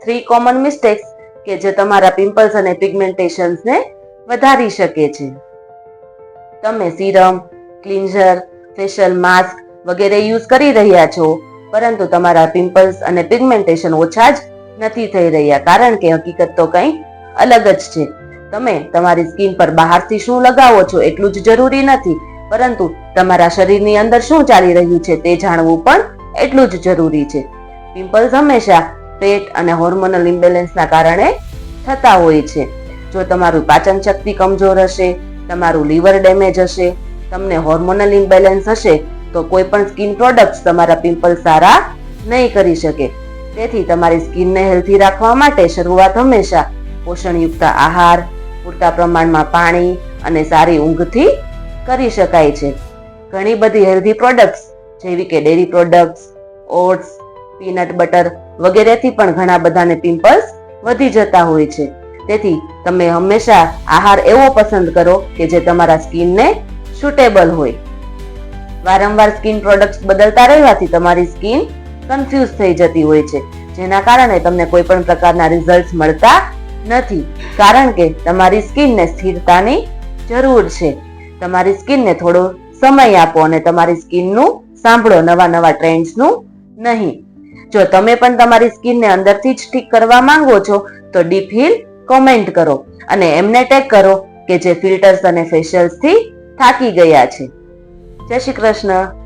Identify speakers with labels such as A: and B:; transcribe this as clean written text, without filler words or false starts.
A: 3 common mistakes કે જે તમારા પિમ્પલ્સ અને પિગમેન્ટેશન્સને વધારી શકે છે. તમે સીરમ, ક્લિન્ઝર, ફેશિયલ માસ્ક વગેરે યુઝ કરી રહ્યા છો, પરંતુ તમારા પિમ્પલ્સ અને પિગમેન્ટેશન ઓછા જ નથી થઈ રહ્યા, કારણ કે હકીકત તો કંઈ અલગ જ છે. તમે તમારી સ્કિન પર બહારથી શું લગાવો છો એટલું જ જરૂરી નથી, પરંતુ તમારા શરીરની અંદર શું ચાલી રહ્યું છે તે જાણવું પણ એટલું જ જરૂરી છે. પિમ્પલ્સ હંમેશા પેટ અને હોર્મોનલ ઇમ્બેલેન્સના કારણે થતા હોય છે. જો તમારું પાચન શક્તિ કમજોર હશે, તમારું લીવર ડેમેજ હશે, તમને હોર્મોનલ ઇમ્બેલેન્સ હશે, તો કોઈ પણ સ્કિન પ્રોડક્ટ્સ તમારા પિમ્પલ્સ સારા નહીં કરી શકે. તેથી તમારી સ્કિનને હેલ્ધી રાખવા માટે શરૂઆત હંમેશા પોષણયુક્ત આહાર, પૂરતા પ્રમાણમાં પાણી અને સારી ઊંઘથી કરી શકાય છે. ઘણી બધી હેલ્ધી પ્રોડક્ટ્સ જેવી કે dairy products, oats, peanut butter વગેરેથી પણ ઘણા બધાને પિમ્પલ્સ વધી જતા હોય છે. તેથી તમે હંમેશા આહાર એવો પસંદ કરો કે જે તમારા સ્કિનને સુટેબલ હોય. વારંવાર સ્કિન પ્રોડક્ટ્સ બદલતા રહેવાથી તમારી સ્કિન કન્ફ્યુઝ થઈ જતી હોય છે, જેના કારણે તમને કોઈ પણ પ્રકારના રિઝલ્ટ મળતા નથી, કારણ કે તમારી સ્કિનને સ્થિરતાની જરૂર છે. તમારી સ્કિનને થોડો સમય આપો અને તમારી સ્કિનનું સાંભળો, નવા ટ્રેન્ડ્સનું નહીં. જો તમે પણ તમારી સ્કિનને અંદરથી જ ઠીક કરવા માંગો છો તો ડીપ હીલ કોમેન્ટ કરો અને એમને ટેગ કરો કે જે ફિલ્ટર્સ અને ફેશિયલ્સથી થાકી ગયા છે. જય શ્રી કૃષ્ણ.